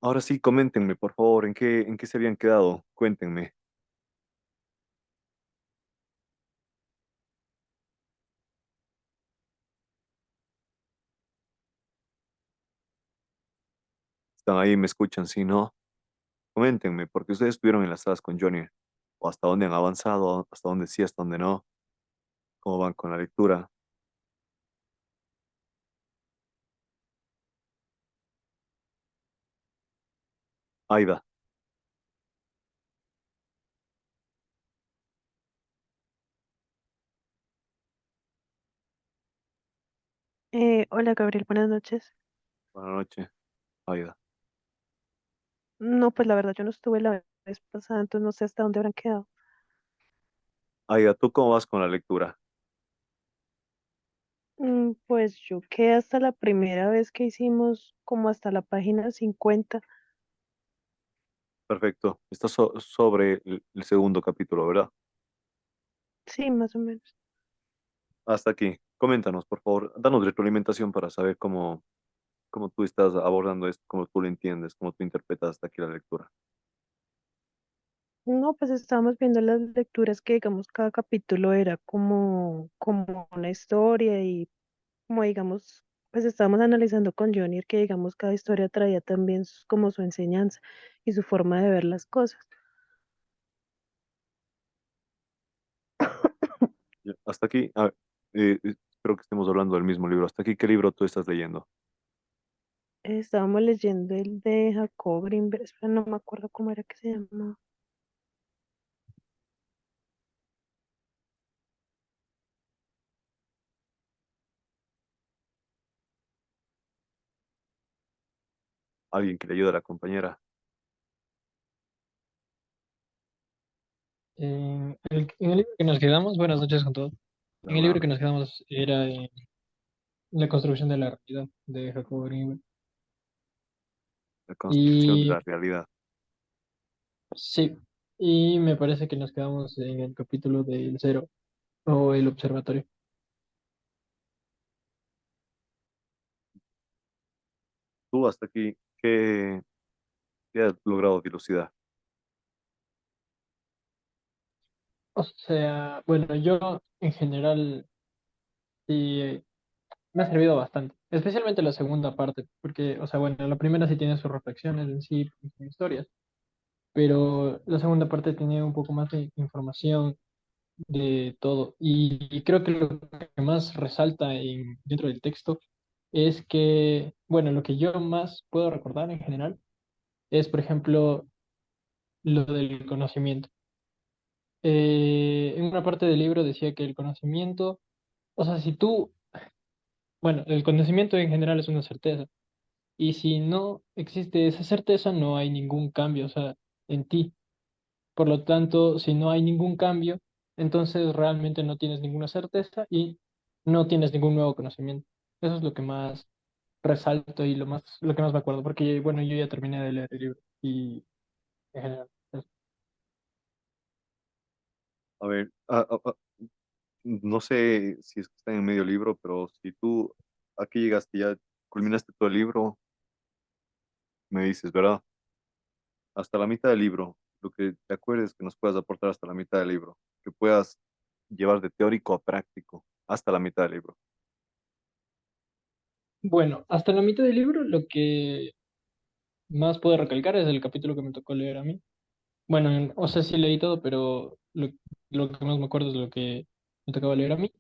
Ahora sí, coméntenme, por favor, ¿en qué se habían quedado? Cuéntenme. ¿Están ahí? ¿Me escuchan? Sí, ¿no? Coméntenme, porque ustedes estuvieron enlazadas con Johnny. ¿O hasta dónde han avanzado? ¿Hasta dónde sí, hasta dónde no? ¿Cómo van con la lectura? Aida, Hola Gabriel, buenas noches. buenas noches. Aida. No, pues la verdad yo no estuve la vez pasada, entonces no sé hasta dónde habrán quedado. Aida, ¿tú cómo vas con la lectura? Pues yo quedé hasta la primera vez que hicimos, como hasta la página 50. Perfecto. Está sobre el segundo capítulo, ¿verdad? Sí, más o menos. Hasta aquí. Coméntanos, por favor. Danos retroalimentación para saber cómo tú estás abordando esto, cómo tú lo entiendes, cómo tú interpretas hasta aquí la lectura. No, pues estábamos viendo las lecturas que digamos cada capítulo era como una historia y como digamos, pues estábamos analizando con Johnny que digamos cada historia traía también como su enseñanza y su forma de ver las cosas. Ya, hasta aquí, a ver, espero que estemos hablando del mismo libro. Hasta aquí, ¿qué libro tú estás leyendo? Estábamos leyendo el de Jacob Greenberg, espera, no me acuerdo cómo era que se llama. Alguien que le ayude a la compañera. En el libro que nos quedamos, buenas noches con todos. Ya, En el libro bueno, que nos quedamos era La construcción de la realidad de Jacobo Greenberg. la construcción de Y la realidad. sí, y me parece que nos quedamos en el capítulo del cero o el observatorio. Tú hasta aquí, ¿qué has logrado dilucidar? O sea, bueno, yo en general sí me ha servido bastante, especialmente la segunda parte, porque, o sea, bueno, la primera sí tiene sus reflexiones en sí, sus historias, pero la segunda parte tiene un poco más de información de todo. Y creo que lo que más resalta dentro del texto es que, bueno, lo que yo más puedo recordar en general es, por ejemplo, lo del conocimiento. En una parte del libro decía que el conocimiento, o sea, si tú, bueno, el conocimiento en general es una certeza. Y si no existe esa certeza, no hay ningún cambio, o sea, en ti. Por lo tanto, si no hay ningún cambio, entonces realmente no tienes ninguna certeza y no tienes ningún nuevo conocimiento. Eso es lo que más resalto y lo que más me acuerdo, porque bueno, yo ya terminé de leer el libro y en general. Eso. A ver, no sé si es que está en medio libro, pero si tú aquí llegaste, ya culminaste todo el libro, me dices, ¿verdad? Hasta la mitad del libro, lo que te acuerdes que nos puedas aportar hasta la mitad del libro, que puedas llevar de teórico a práctico hasta la mitad del libro. Bueno, hasta la mitad del libro lo que más puedo recalcar es el capítulo que me tocó leer a mí. Bueno, o sea, sí leí todo, pero lo que más me acuerdo es lo que me tocaba leer a mí,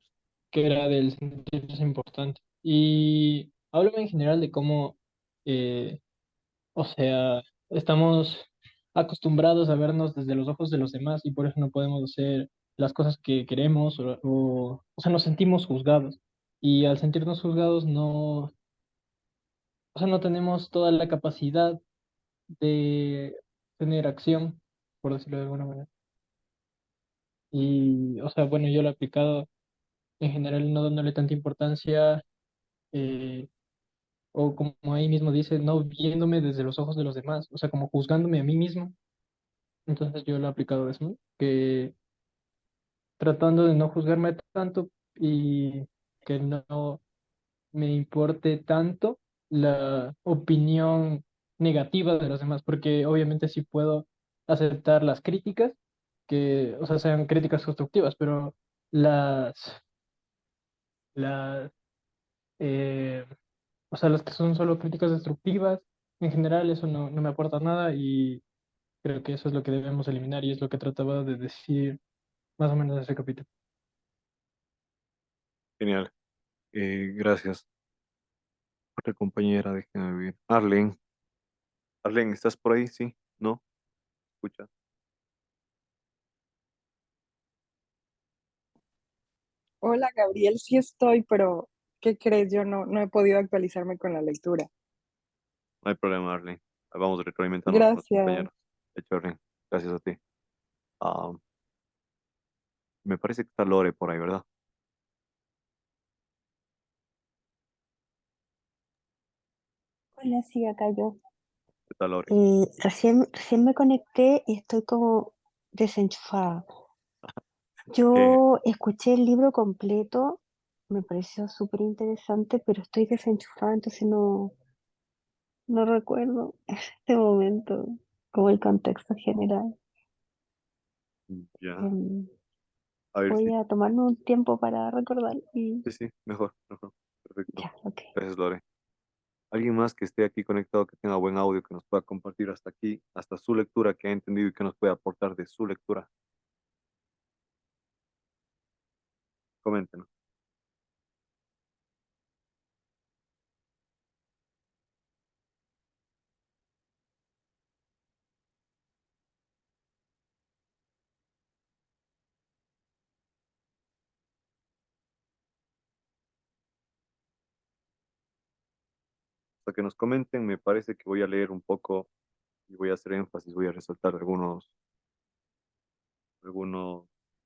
que era del sentirse importante. Y háblame en general de cómo, eh, o sea, estamos acostumbrados a vernos desde los ojos de los demás y por eso no podemos hacer las cosas que queremos o sea, nos sentimos juzgados. Y al sentirnos juzgados o sea, no tenemos toda la capacidad de tener acción, por decirlo de alguna manera. Y, o sea, bueno, yo lo he aplicado en general no dándole tanta importancia, eh, o como ahí mismo dice, no viéndome desde los ojos de los demás, o sea, como juzgándome a mí mismo. Entonces yo lo he aplicado eso, ¿no? Que tratando de no juzgarme tanto y que no me importe tanto la opinión. negativa de los demás, porque obviamente sí puedo aceptar las críticas, que, o sea, sean críticas constructivas, pero las, las, eh, o sea, las que son solo críticas destructivas, en general eso no me aporta nada y creo que eso es lo que debemos eliminar y es lo que trataba de decir más o menos ese capítulo. Genial. Gracias. Otra compañera, déjame ver. Arlen. Arlen, ¿estás por ahí? Sí, ¿no? Escucha. Hola Gabriel, sí estoy, pero ¿qué crees? Yo no he podido actualizarme con la lectura. No hay problema, Arlen. Vamos retroalimentando con los Gracias. compañeros. Hecho, Arlen. Gracias a ti. Ah, me parece que está Lore por ahí, ¿verdad? Hola, sí, acá yo. ¿Qué tal, Lore? Recién me conecté y estoy como desenchufada. Eh, Yo escuché el libro completo, me pareció súper interesante, pero estoy desenchufada, entonces no recuerdo en este momento como el contexto general. ya. Em, A ver Voy si. a tomarme un tiempo para recordar y Sí, sí, mejor, mejor. Perfecto. ya, ok. Gracias, Lore. Alguien más que esté aquí conectado, que tenga buen audio, que nos pueda compartir hasta aquí, hasta su lectura, que ha entendido y que nos pueda aportar de su lectura. Coméntenos. Hasta que nos comenten, me parece que voy a leer un poco y voy a hacer énfasis, voy a resaltar algunos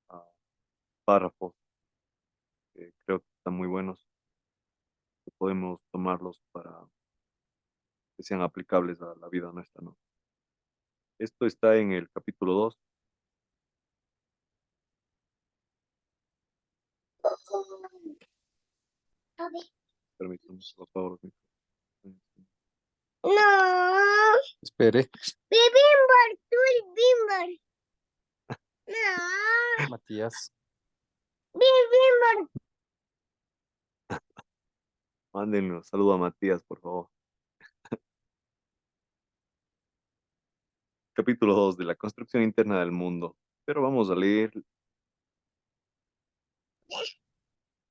ah, párrafos que creo que están muy buenos, que podemos tomarlos para que sean aplicables a la vida nuestra, ¿no? Esto está en el capítulo 2. Permítanme, por favor. No. Espere. Bimber, tú el Bimber. No. Matías. Bimber. Mándenle un saludo a Matías, por favor. Capítulo 2 de la construcción interna del mundo. Pero vamos a leer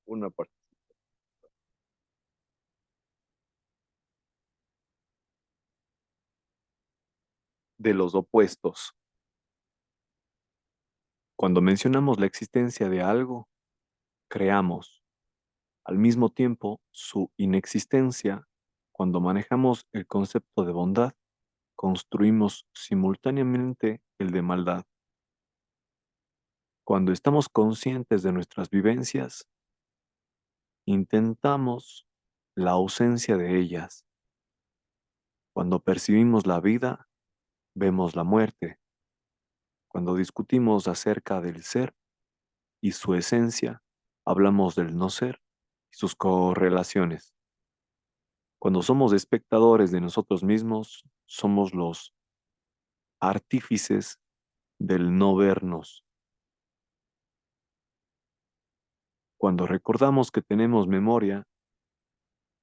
una parte de los opuestos. Cuando mencionamos la existencia de algo, creamos al mismo tiempo su inexistencia. Cuando manejamos el concepto de bondad, construimos simultáneamente el de maldad. Cuando estamos conscientes de nuestras vivencias, intentamos la ausencia de ellas. Cuando percibimos la vida, vemos la muerte. Cuando discutimos acerca del ser y su esencia, hablamos del no ser y sus correlaciones. Cuando somos espectadores de nosotros mismos, somos los artífices del no vernos. Cuando recordamos que tenemos memoria,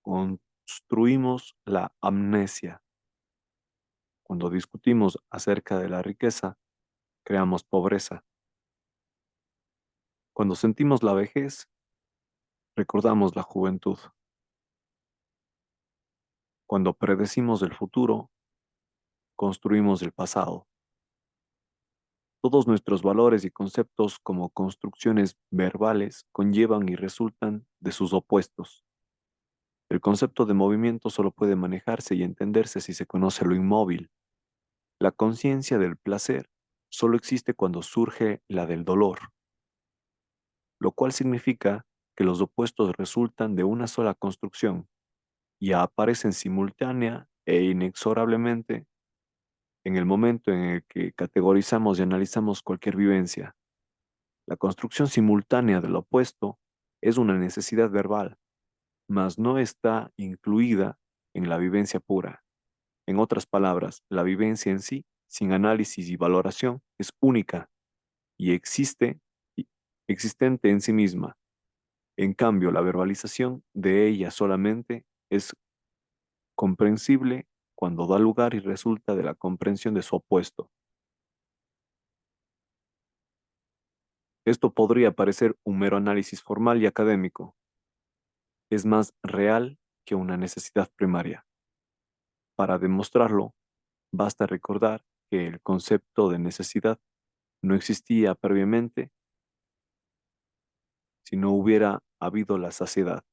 construimos la amnesia. Cuando discutimos acerca de la riqueza, creamos pobreza. Cuando sentimos la vejez, recordamos la juventud. Cuando predecimos el futuro, construimos el pasado. Todos nuestros valores y conceptos como construcciones verbales conllevan y resultan de sus opuestos. El concepto de movimiento solo puede manejarse y entenderse si se conoce lo inmóvil. La conciencia del placer solo existe cuando surge la del dolor, lo cual significa que los opuestos resultan de una sola construcción y aparecen simultánea e inexorablemente en el momento en el que categorizamos y analizamos cualquier vivencia. La construcción simultánea del opuesto es una necesidad verbal, mas no está incluida en la vivencia pura. En otras palabras, la vivencia en sí, sin análisis y valoración, es única y existente en sí misma. En cambio, la verbalización de ella solamente es comprensible cuando da lugar y resulta de la comprensión de su opuesto. Esto podría parecer un mero análisis formal y académico. Es más real que una necesidad primaria. Para demostrarlo, basta recordar que el concepto de necesidad no existía previamente si no hubiera habido la saciedad.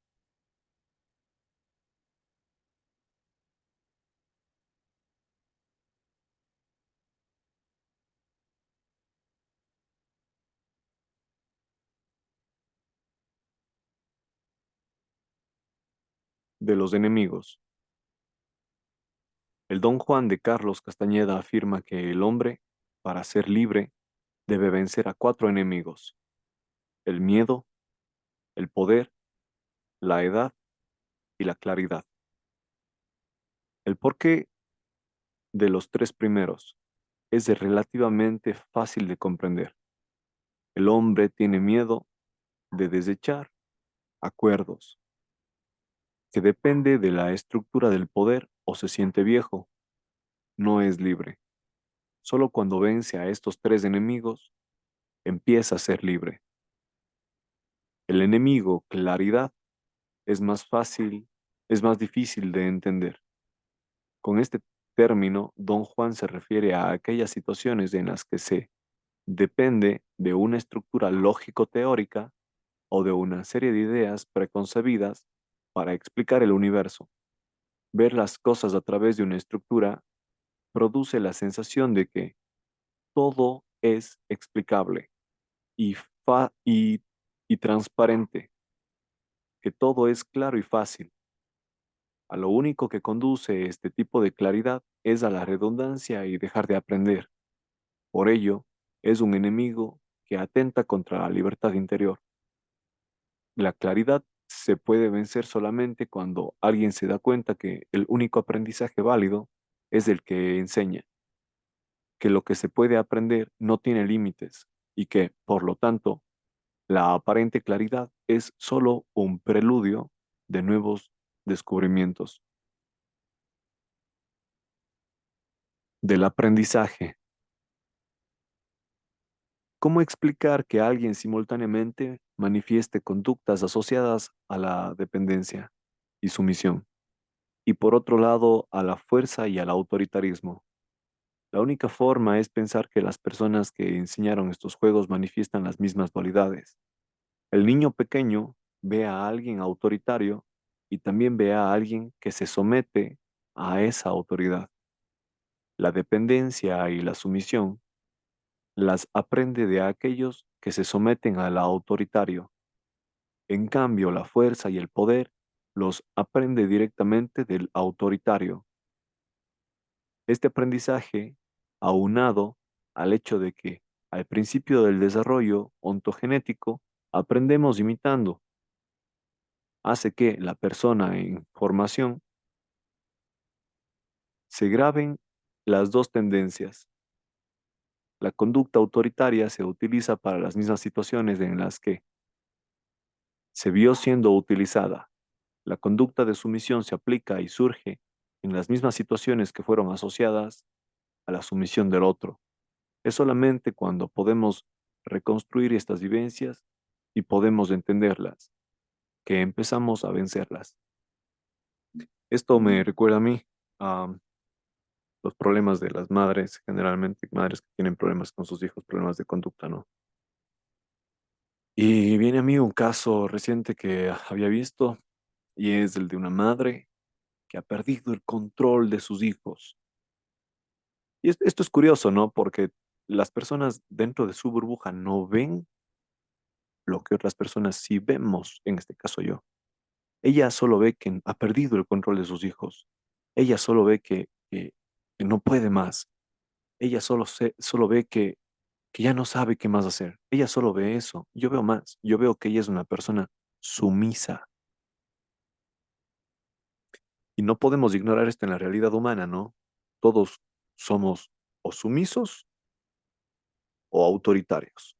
De los enemigos. El Don Juan de Carlos Castañeda afirma que el hombre, para ser libre, debe vencer a 4 enemigos: el miedo, el poder, la edad y la claridad. El porqué de los 3 primeros es relativamente fácil de comprender. El hombre tiene miedo de desechar acuerdos, que depende de la estructura del poder o se siente viejo, no es libre. Solo cuando vence a estos 3 enemigos, empieza a ser libre. El enemigo, claridad, es más fácil, es más difícil de entender. Con este término, Don Juan se refiere a aquellas situaciones en las que se depende de una estructura lógico-teórica o de una serie de ideas preconcebidas para explicar el universo. Ver las cosas a través de una estructura produce la sensación de que todo es explicable y, y transparente, que todo es claro y fácil. A lo único que conduce este tipo de claridad es a la redundancia y dejar de aprender. Por ello, es un enemigo que atenta contra la libertad interior. La claridad se puede vencer solamente cuando alguien se da cuenta que el único aprendizaje válido es el que enseña, que lo que se puede aprender no tiene límites y que, por lo tanto, la aparente claridad es solo un preludio de nuevos descubrimientos. Del aprendizaje. ¿Cómo explicar que alguien simultáneamente manifieste conductas asociadas a la dependencia y sumisión, y por otro lado a la fuerza y al autoritarismo? La única forma es pensar que las personas que enseñaron estos juegos manifiestan las mismas dualidades. El niño pequeño ve a alguien autoritario y también ve a alguien que se somete a esa autoridad. La dependencia y la sumisión las aprende de aquellos que se someten al autoritario. En cambio, la fuerza y el poder los aprende directamente del autoritario. Este aprendizaje, aunado al hecho de que al principio del desarrollo ontogenético aprendemos imitando, hace que la persona en formación se graben las dos tendencias. La conducta autoritaria se utiliza para las mismas situaciones en las que se vio siendo utilizada. La conducta de sumisión se aplica y surge en las mismas situaciones que fueron asociadas a la sumisión del otro. Es solamente cuando podemos reconstruir estas vivencias y podemos entenderlas que empezamos a vencerlas. Esto me recuerda a mí a los problemas de las madres, generalmente madres que tienen problemas con sus hijos, problemas de conducta, ¿no? Y viene a mí un caso reciente que había visto y es el de una madre que ha perdido el control de sus hijos. Y esto es curioso, ¿no? Porque las personas dentro de su burbuja no ven lo que otras personas sí vemos, en este caso yo. Ella solo ve que ha perdido el control de sus hijos. Ella solo ve que no puede más. Ella solo ve que ya no sabe qué más hacer. Ella solo ve eso. Yo veo más. Yo veo que ella es una persona sumisa. Y no podemos ignorar esto en la realidad humana, ¿no? Todos somos o sumisos o autoritarios.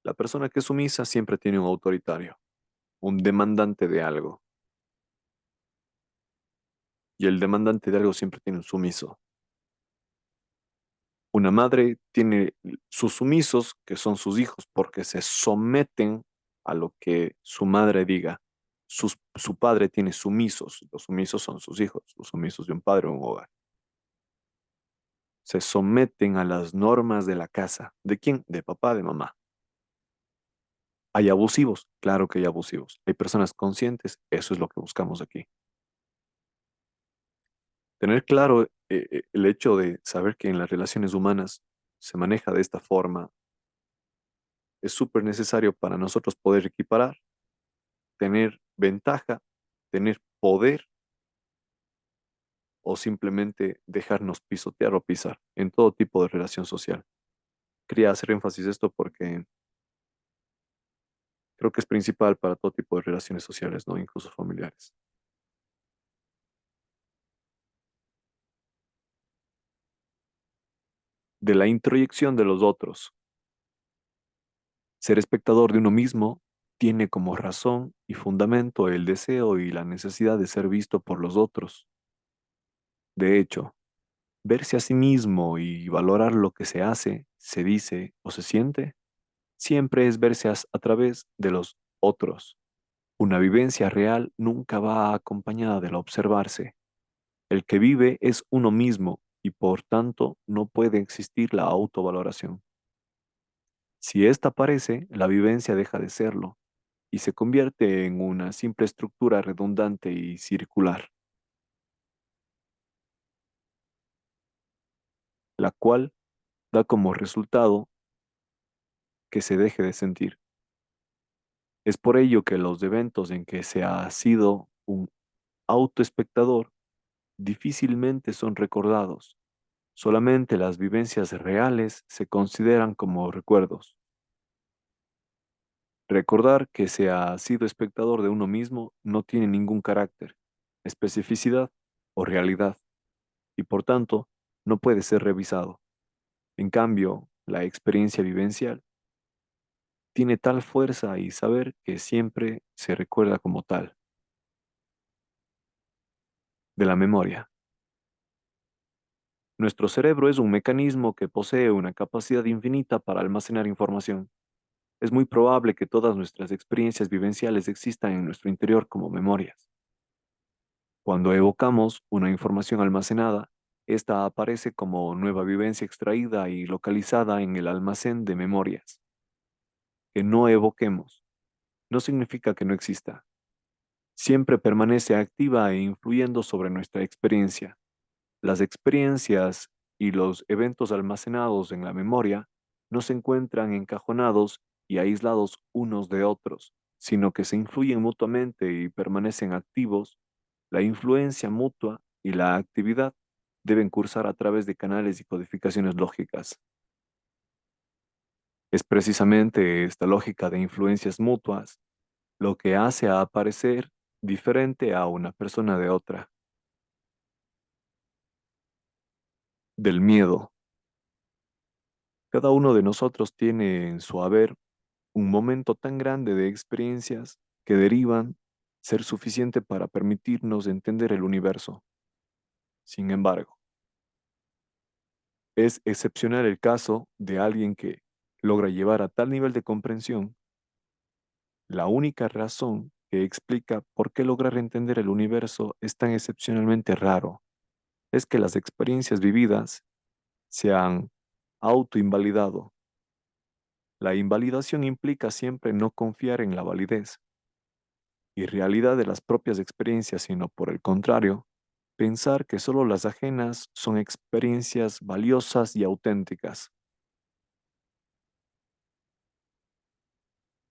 La persona que es sumisa siempre tiene un autoritario, un demandante de algo. Y el demandante de algo siempre tiene un sumiso. Una madre tiene sus sumisos, que son sus hijos, porque se someten a lo que su madre diga. Su padre tiene sumisos. Los sumisos son sus hijos, los sumisos de un padre o un hogar. Se someten a las normas de la casa. ¿De quién? De papá, de mamá. ¿Hay abusivos? Claro que hay abusivos. ¿Hay personas conscientes? Eso es lo que buscamos aquí. Tener claro el hecho de saber que en las relaciones humanas se maneja de esta forma es súper necesario para nosotros poder equiparar, tener ventaja, tener poder o simplemente dejarnos pisotear o pisar en todo tipo de relación social. Quería hacer énfasis esto porque creo que es principal para todo tipo de relaciones sociales, ¿no? Incluso familiares. De la introyección de los otros. Ser espectador de uno mismo tiene como razón y fundamento el deseo y la necesidad de ser visto por los otros. De hecho, verse a sí mismo y valorar lo que se hace, se dice o se siente, siempre es verse a través de los otros. Una vivencia real nunca va acompañada del observarse. El que vive es uno mismo y por tanto no puede existir la autovaloración. Si ésta aparece, la vivencia deja de serlo y se convierte en una simple estructura redundante y circular, la cual da como resultado que se deje de sentir. Es por ello que los eventos en que se ha sido un autoespectador difícilmente son recordados. Solamente las vivencias reales se consideran como recuerdos. Recordar que se ha sido espectador de uno mismo no tiene ningún carácter, especificidad o realidad, y por tanto no puede ser revisado. En cambio, la experiencia vivencial tiene tal fuerza y saber que siempre se recuerda como tal. De la memoria. Nuestro cerebro es un mecanismo que posee una capacidad infinita para almacenar información. Es muy probable que todas nuestras experiencias vivenciales existan en nuestro interior como memorias. Cuando evocamos una información almacenada, esta aparece como nueva vivencia extraída y localizada en el almacén de memorias. Que no evoquemos no significa que no exista. Siempre permanece activa e influyendo sobre nuestra experiencia. Las experiencias y los eventos almacenados en la memoria no se encuentran encajonados y aislados unos de otros, sino que se influyen mutuamente y permanecen activos. La influencia mutua y la actividad deben cursar a través de canales y codificaciones lógicas. Es precisamente esta lógica de influencias mutuas lo que hace a aparecer diferente a una persona de otra. Del miedo. Cada uno de nosotros tiene en su haber un momento tan grande de experiencias que derivan ser suficiente para permitirnos entender el universo. Sin embargo, es excepcional el caso de alguien que logra llevar a tal nivel de comprensión. La única razón que explica por qué lograr entender el universo es tan excepcionalmente raro es que las experiencias vividas se han autoinvalidado. La invalidación implica siempre no confiar en la validez y realidad de las propias experiencias, sino por el contrario, pensar que solo las ajenas son experiencias valiosas y auténticas.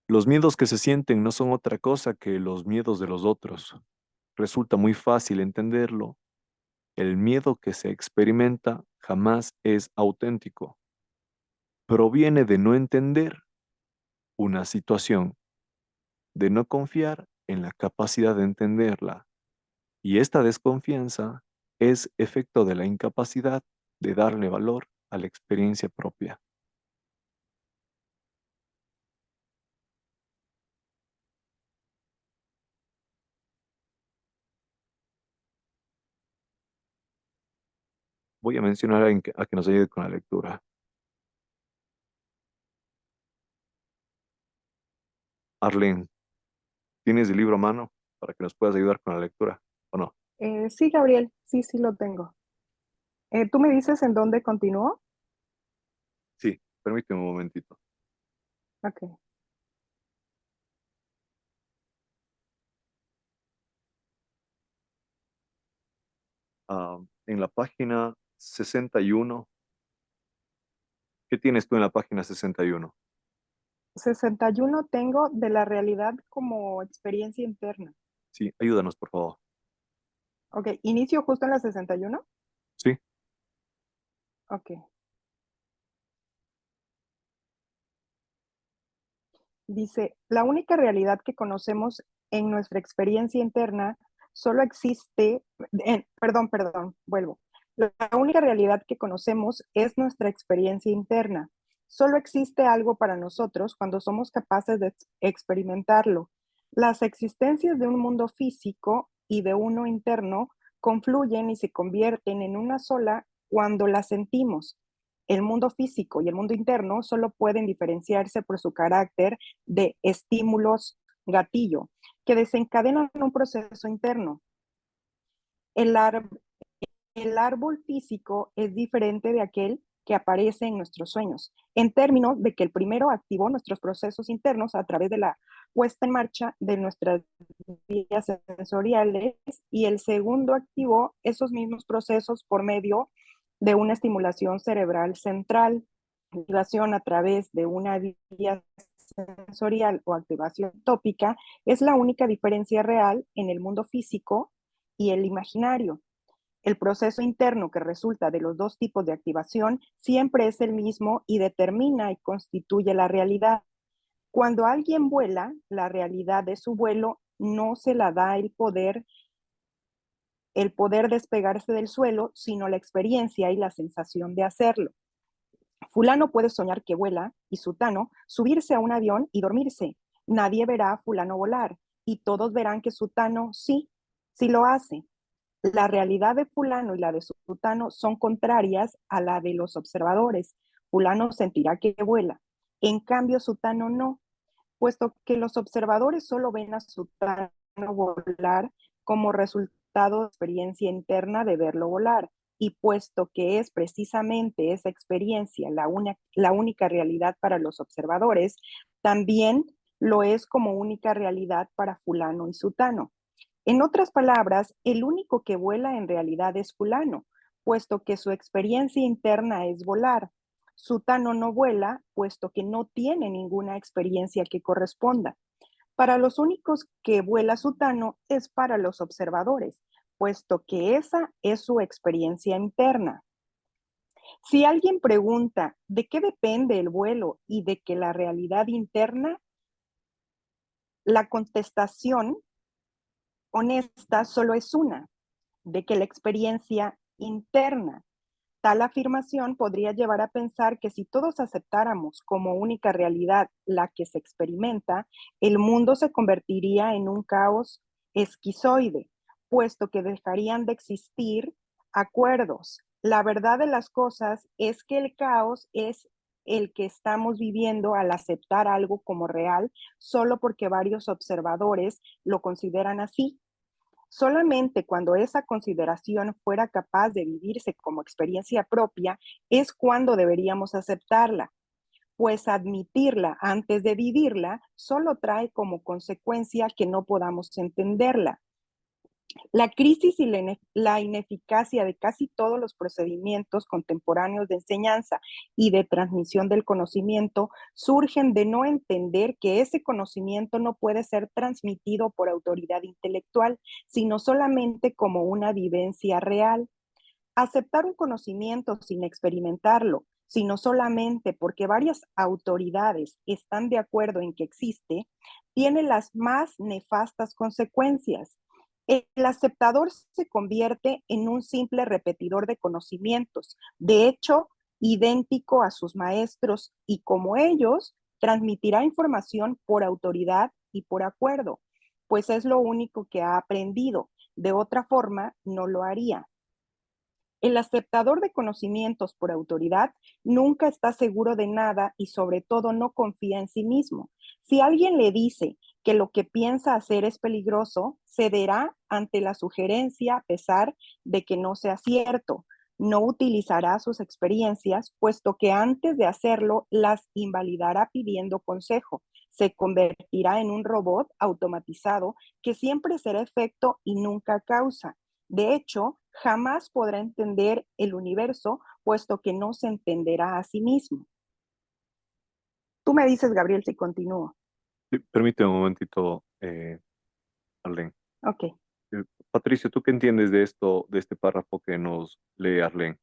Los miedos que se sienten no son otra cosa que los miedos de los otros. Resulta muy fácil entenderlo. El miedo que se experimenta jamás es auténtico. Proviene de no entender una situación, de no confiar en la capacidad de entenderla, Y esta desconfianza es efecto de la incapacidad de darle valor a la experiencia propia. Voy a mencionar a alguien a que nos ayude con la lectura. Arlene, ¿tienes el libro a mano para que nos puedas ayudar con la lectura o no? Sí, Gabriel, sí, sí lo tengo. ¿Tú me dices en dónde continúo? Sí, permíteme un momentito. Ok. En la página 61, ¿qué tienes tú en la página 61? 61 tengo de la realidad como experiencia interna. Sí, ayúdanos, por favor. Ok, inicio justo en la 61. Sí, Ok. Dice, la única realidad que conocemos en nuestra experiencia interna solo existe, perdón, vuelvo. La única realidad que conocemos es nuestra experiencia interna. Solo existe algo para nosotros cuando somos capaces de experimentarlo. Las existencias de un mundo físico y de uno interno confluyen y se convierten en una sola cuando las sentimos. El mundo físico y el mundo interno solo pueden diferenciarse por su carácter de estímulos gatillo que desencadenan un proceso interno. El, ar el árbol físico es diferente de aquel que aparece en nuestros sueños, en términos de que el primero activó nuestros procesos internos a través de la puesta en marcha de nuestras vías sensoriales y el segundo activó esos mismos procesos por medio de una estimulación cerebral central, activación a través de una vía sensorial o activación tópica es la única diferencia real en el mundo físico y el imaginario. El proceso interno que resulta de los dos tipos de activación siempre es el mismo y determina y constituye la realidad. Cuando alguien vuela, la realidad de su vuelo no se la da el poder despegarse del suelo, sino la experiencia y la sensación de hacerlo. Fulano puede soñar que vuela y sutano subirse a un avión y dormirse. Nadie verá a fulano volar y todos verán que sutano sí, sí lo hace. La realidad de fulano y la de sutano son contrarias a la de los observadores. Fulano sentirá que vuela. En cambio, sutano no, puesto que los observadores solo ven a sutano volar como resultado de experiencia interna de verlo volar. Y puesto que es precisamente esa experiencia la única realidad para los observadores, también lo es como única realidad para fulano y sutano. En otras palabras, el único que vuela en realidad es fulano, puesto que su experiencia interna es volar. Sutano no vuela, puesto que no tiene ninguna experiencia que corresponda. Para los únicos que vuela Sutano es para los observadores, puesto que esa es su experiencia interna. Si alguien pregunta de qué depende el vuelo y de que la realidad interna, la contestación honesta solo es una, de que la experiencia interna. Tal afirmación podría llevar a pensar que si todos aceptáramos como única realidad la que se experimenta, el mundo se convertiría en un caos esquizoide, puesto que dejarían de existir acuerdos. La verdad de las cosas es que el caos es el que estamos viviendo al aceptar algo como real solo porque varios observadores lo consideran así. Solamente cuando esa consideración fuera capaz de vivirse como experiencia propia es cuando deberíamos aceptarla, pues admitirla antes de vivirla solo trae como consecuencia que no podamos entenderla. La crisis y la ineficacia de casi todos los procedimientos contemporáneos de enseñanza y de transmisión del conocimiento surgen de no entender que ese conocimiento no puede ser transmitido por autoridad intelectual, sino solamente como una vivencia real. Aceptar un conocimiento sin experimentarlo, sino solamente porque varias autoridades están de acuerdo en que existe, tiene las más nefastas consecuencias. El aceptador se convierte en un simple repetidor de conocimientos, de hecho, idéntico a sus maestros, y como ellos, transmitirá información por autoridad y por acuerdo, pues es lo único que ha aprendido. De otra forma, no lo haría. El aceptador de conocimientos por autoridad nunca está seguro de nada y sobre todo no confía en sí mismo. Si alguien le dice que lo que piensa hacer es peligroso, cederá ante la sugerencia a pesar de que no sea cierto. No utilizará sus experiencias, puesto que antes de hacerlo las invalidará pidiendo consejo. Se convertirá en un robot automatizado que siempre será efecto y nunca causa. De hecho, jamás podrá entender el universo, puesto que no se entenderá a sí mismo. Tú me dices, Gabriel, si continúo. Sí, permíteme un momentito, Arlen. Ok. Patricio, ¿tú qué entiendes de esto, de este párrafo que nos lee Arlen?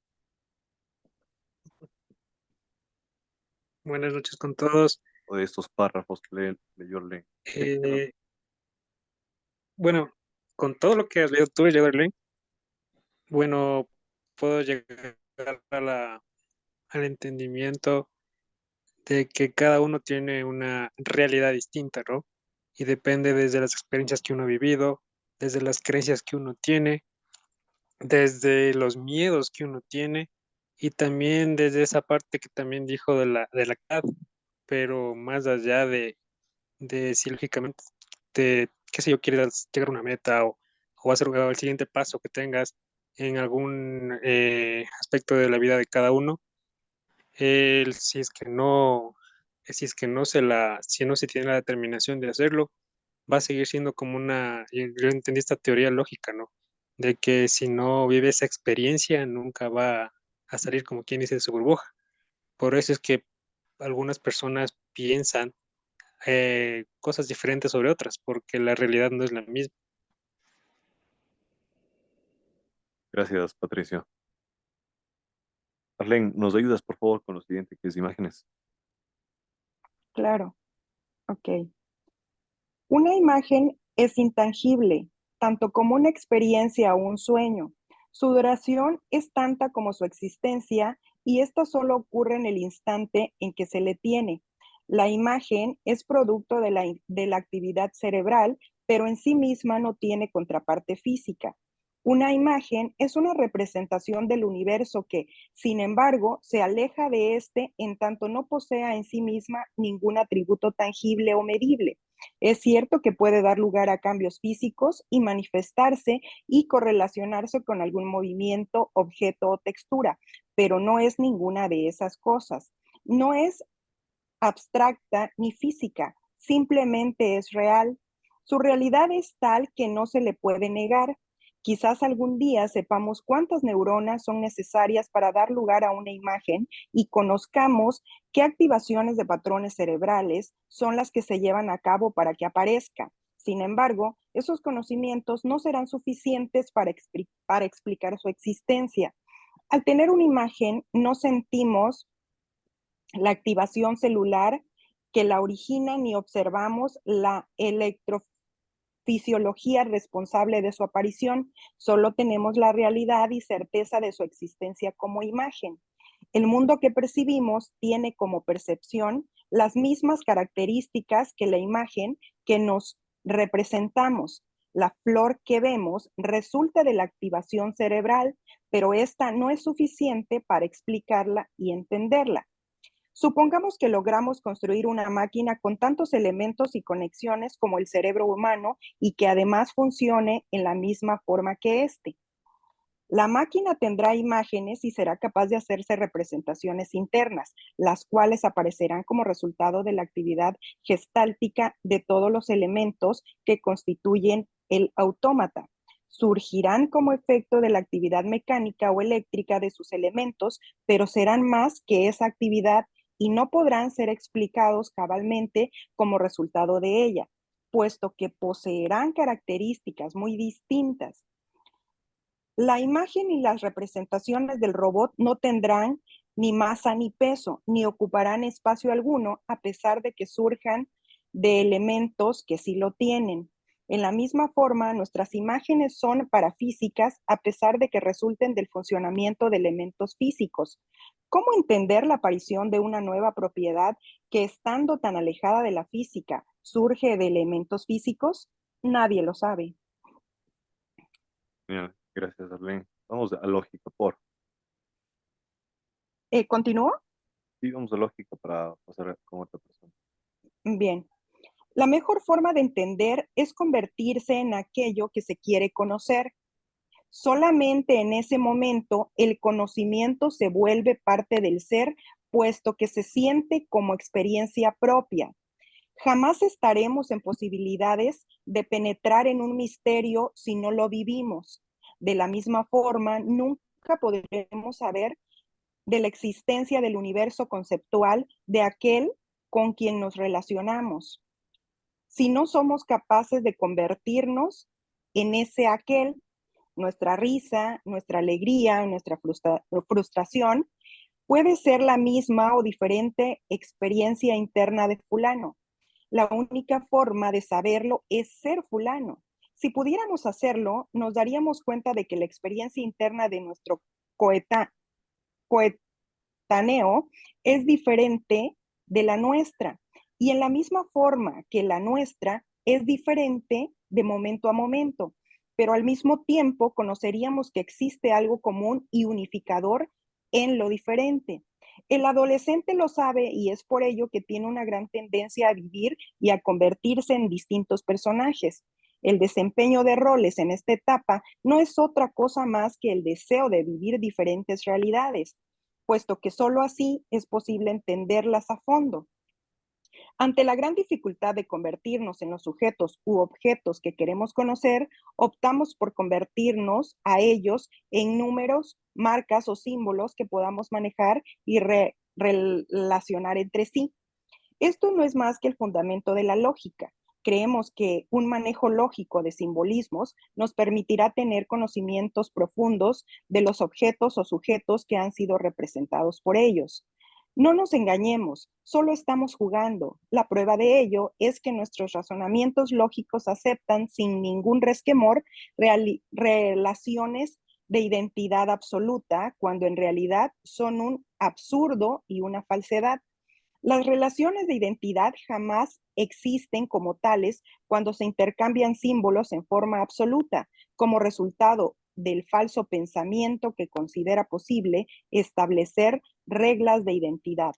Buenas noches con todos. O de estos párrafos que leyó Arlen. Eh, bueno, con todo lo que has leído tú, Everly, bueno, puedo llegar al entendimiento de que cada uno tiene una realidad distinta, ¿no? Y depende desde las experiencias que uno ha vivido, desde las creencias que uno tiene, desde los miedos que uno tiene y también desde esa parte que también dijo de la edad, pero más allá de si lógicamente te, qué sé yo, quieres llegar a una meta o hacer el siguiente paso que tengas en algún aspecto de la vida de cada uno, si no se tiene la determinación de hacerlo, va a seguir siendo como yo entendí esta teoría lógica, ¿no? De que si no vive esa experiencia, nunca va a salir como quien dice de su burbuja. Por eso es que algunas personas piensan cosas diferentes sobre otras, porque la realidad no es la misma. Gracias, Patricio. Arlen, ¿nos ayudas, por favor, con los siguientes imágenes? Claro. Ok. Una imagen es intangible, tanto como una experiencia o un sueño. Su duración es tanta como su existencia y esto solo ocurre en el instante en que se le tiene. La imagen es producto de la actividad cerebral, pero en sí misma no tiene contraparte física. Una imagen es una representación del universo que, sin embargo, se aleja de este en tanto no posea en sí misma ningún atributo tangible o medible. Es cierto que puede dar lugar a cambios físicos y manifestarse y correlacionarse con algún movimiento, objeto o textura, pero no es ninguna de esas cosas. No es abstracta ni física, simplemente es real. Su realidad es tal que no se le puede negar. Quizás algún día sepamos cuántas neuronas son necesarias para dar lugar a una imagen y conozcamos qué activaciones de patrones cerebrales son las que se llevan a cabo para que aparezca. Sin embargo, esos conocimientos no serán suficientes para explicar su existencia. Al tener una imagen, no sentimos la activación celular que la origina ni observamos la electrofisiología responsable de su aparición, solo tenemos la realidad y certeza de su existencia como imagen. El mundo que percibimos tiene como percepción las mismas características que la imagen que nos representamos. La flor que vemos resulta de la activación cerebral, pero esta no es suficiente para explicarla y entenderla. Supongamos que logramos construir una máquina con tantos elementos y conexiones como el cerebro humano y que además funcione en la misma forma que éste. La máquina tendrá imágenes y será capaz de hacerse representaciones internas, las cuales aparecerán como resultado de la actividad gestáltica de todos los elementos que constituyen el autómata. Surgirán como efecto de la actividad mecánica o eléctrica de sus elementos, pero serán más que esa actividad y no podrán ser explicados cabalmente como resultado de ella, puesto que poseerán características muy distintas. La imagen y las representaciones del robot no tendrán ni masa ni peso, ni ocuparán espacio alguno, a pesar de que surjan de elementos que sí lo tienen. En la misma forma, nuestras imágenes son parafísicas a pesar de que resulten del funcionamiento de elementos físicos. ¿Cómo entender la aparición de una nueva propiedad que, estando tan alejada de la física, surge de elementos físicos? Nadie lo sabe. Mira, gracias, Arlene. Vamos a lógica, por. ¿Continúo? Sí, vamos a lógica para pasar con otra persona. Bien. La mejor forma de entender es convertirse en aquello que se quiere conocer. Solamente en ese momento el conocimiento se vuelve parte del ser, puesto que se siente como experiencia propia. Jamás estaremos en posibilidades de penetrar en un misterio si no lo vivimos. De la misma forma, nunca podremos saber de la existencia del universo conceptual de aquel con quien nos relacionamos, si no somos capaces de convertirnos en ese aquel. Nuestra risa, nuestra alegría, nuestra frustración puede ser la misma o diferente experiencia interna de fulano. La única forma de saberlo es ser fulano. Si pudiéramos hacerlo, nos daríamos cuenta de que la experiencia interna de nuestro coetáneo es diferente de la nuestra. Y en la misma forma que la nuestra es diferente de momento a momento, pero al mismo tiempo conoceríamos que existe algo común y unificador en lo diferente. El adolescente lo sabe y es por ello que tiene una gran tendencia a vivir y a convertirse en distintos personajes. El desempeño de roles en esta etapa no es otra cosa más que el deseo de vivir diferentes realidades, puesto que solo así es posible entenderlas a fondo. Ante la gran dificultad de convertirnos en los sujetos u objetos que queremos conocer, optamos por convertirnos a ellos en números, marcas o símbolos que podamos manejar y relacionar entre sí. Esto no es más que el fundamento de la lógica. Creemos que un manejo lógico de simbolismos nos permitirá tener conocimientos profundos de los objetos o sujetos que han sido representados por ellos. No nos engañemos, solo estamos jugando. La prueba de ello es que nuestros razonamientos lógicos aceptan sin ningún resquemor relaciones de identidad absoluta, cuando en realidad son un absurdo y una falsedad. Las relaciones de identidad jamás existen como tales cuando se intercambian símbolos en forma absoluta, como resultado del falso pensamiento que considera posible establecer reglas de identidad.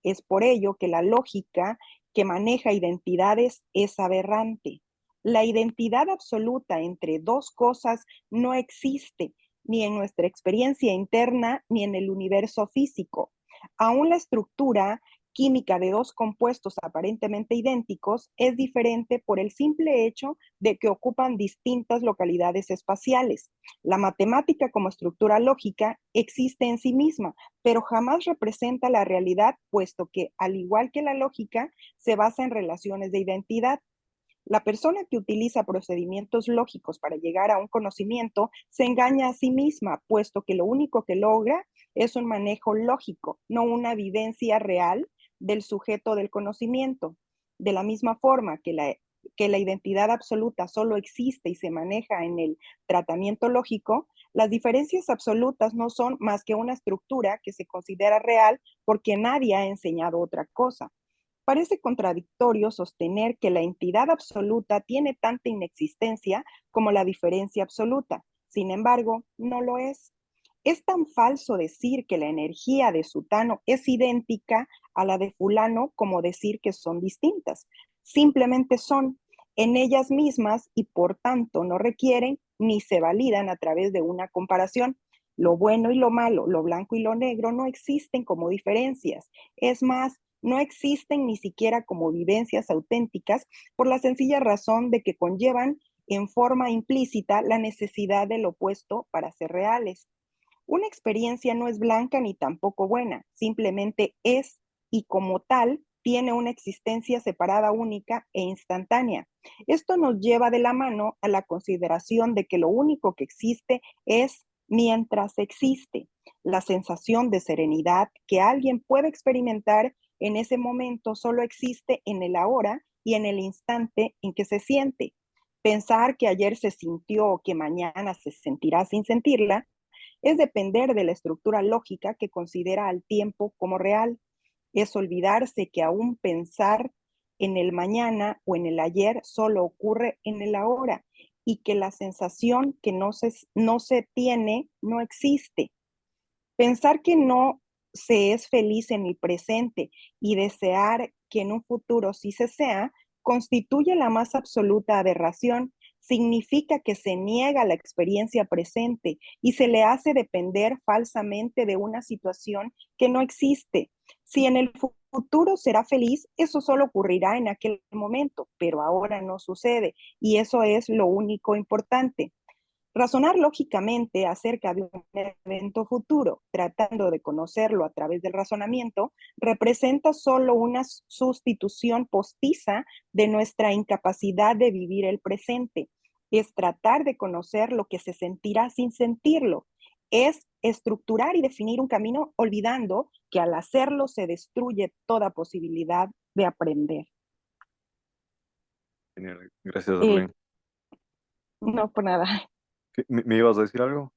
Es por ello que la lógica que maneja identidades es aberrante. La identidad absoluta entre dos cosas no existe, ni en nuestra experiencia interna ni en el universo físico. Aún la estructura química de dos compuestos aparentemente idénticos es diferente por el simple hecho de que ocupan distintas localidades espaciales. La matemática como estructura lógica existe en sí misma, pero jamás representa la realidad, puesto que, al igual que la lógica, se basa en relaciones de identidad. La persona que utiliza procedimientos lógicos para llegar a un conocimiento se engaña a sí misma, puesto que lo único que logra es un manejo lógico, no una vivencia real del sujeto del conocimiento. De la misma forma que la identidad absoluta solo existe y se maneja en el tratamiento lógico, las diferencias absolutas no son más que una estructura que se considera real porque nadie ha enseñado otra cosa. Parece contradictorio sostener que la entidad absoluta tiene tanta inexistencia como la diferencia absoluta. Sin embargo, no lo es. Es tan falso decir que la energía de sutano es idéntica a la de fulano como decir que son distintas. Simplemente son en ellas mismas y por tanto no requieren ni se validan a través de una comparación. Lo bueno y lo malo, lo blanco y lo negro no existen como diferencias. Es más, no existen ni siquiera como vivencias auténticas por la sencilla razón de que conllevan en forma implícita la necesidad del opuesto para ser reales. Una experiencia no es blanca ni tampoco buena, simplemente es y como tal tiene una existencia separada, única e instantánea. Esto nos lleva de la mano a la consideración de que lo único que existe es mientras existe. La sensación de serenidad que alguien puede experimentar en ese momento solo existe en el ahora y en el instante en que se siente. Pensar que ayer se sintió o que mañana se sentirá sin sentirla es depender de la estructura lógica que considera al tiempo como real. Es olvidarse que aún pensar en el mañana o en el ayer solo ocurre en el ahora y que la sensación que no se tiene no existe. Pensar que no se es feliz en el presente y desear que en un futuro sí se sea, constituye la más absoluta aberración. Significa que se niega la experiencia presente y se le hace depender falsamente de una situación que no existe. Si en el futuro será feliz, eso solo ocurrirá en aquel momento, pero ahora no sucede y eso es lo único importante. Razonar lógicamente acerca de un evento futuro, tratando de conocerlo a través del razonamiento, representa solo una sustitución postiza de nuestra incapacidad de vivir el presente. Es tratar de conocer lo que se sentirá sin sentirlo. Es estructurar y definir un camino olvidando que al hacerlo se destruye toda posibilidad de aprender. Genial. Gracias, Eh, Arlene. no, por nada. ¿Me ibas a decir algo?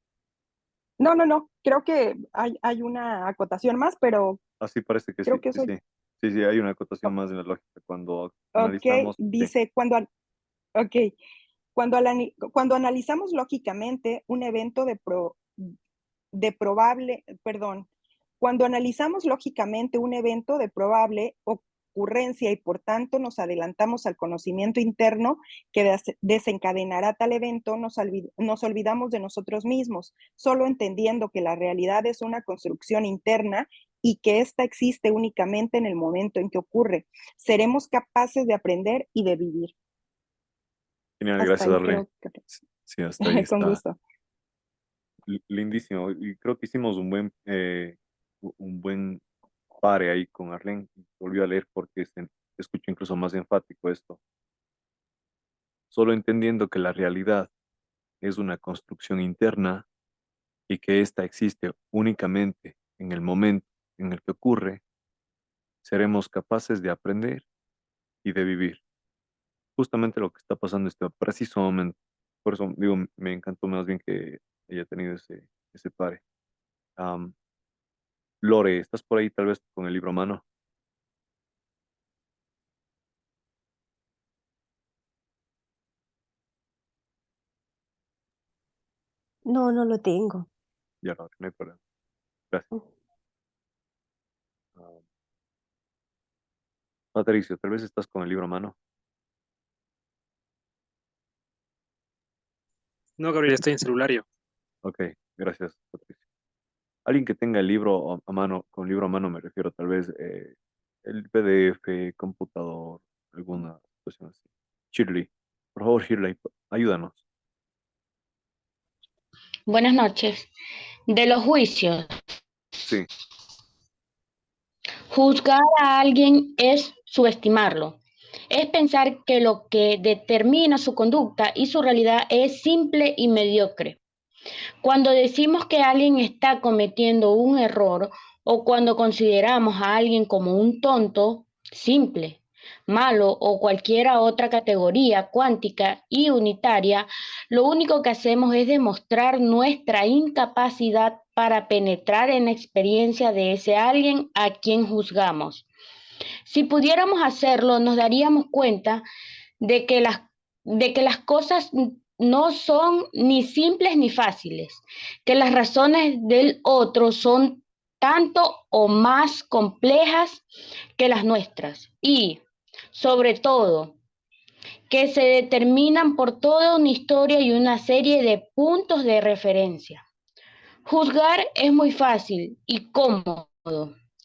No. Creo que hay una acotación más, pero Así parece que sí, creo que sí, eso. sí. Sí, sí, hay una acotación más en la lógica. Cuando Ok, analizamos, sí, dice, okay, cuando analizamos lógicamente un evento de probable, perdón, cuando analizamos lógicamente un evento de probable ocurrencia y por tanto nos adelantamos al conocimiento interno que desencadenará tal evento, nos olvidamos de nosotros mismos, solo entendiendo que la realidad es una construcción interna y que ésta existe únicamente en el momento en que ocurre. Seremos capaces de aprender y de vivir. genial, Hasta gracias, ahí Arlene. creo que Sí, hasta ahí con está. gusto. Lindísimo. Y creo que hicimos un buen pare ahí con Arlene. Volvió a leer porque se escucha incluso más enfático esto. Solo entendiendo que la realidad es una construcción interna y que ésta existe únicamente en el momento en el que ocurre, seremos capaces de aprender y de vivir. Justamente lo que está pasando en este preciso momento. Por eso digo, me encantó más bien que haya tenido ese pare. Am, Lore, ¿estás por ahí tal vez con el libro a mano? No, no lo tengo. Ya, Lore, no hay problema. Gracias. Am, Patricio, tal vez estás con el libro a mano. No, Gabriel, estoy en celulario. Ok, gracias, Patricio. Alguien que tenga el libro a mano, con libro a mano me refiero tal vez el PDF, computador, alguna situación así. Shirley, por favor, Shirley, ayúdanos. Buenas noches. De los juicios, Sí, juzgar a alguien es subestimarlo. Es pensar que lo que determina su conducta y su realidad es simple y mediocre. Cuando decimos que alguien está cometiendo un error o cuando consideramos a alguien como un tonto, simple, malo o cualquier otra categoría cuántica y unitaria, lo único que hacemos es demostrar nuestra incapacidad para penetrar en la experiencia de ese alguien a quien juzgamos. Si pudiéramos hacerlo, nos daríamos cuenta de que las cosas no son ni simples ni fáciles, que las razones del otro son tanto o más complejas que las nuestras y, sobre todo, que se determinan por toda una historia y una serie de puntos de referencia. Juzgar es muy fácil y cómodo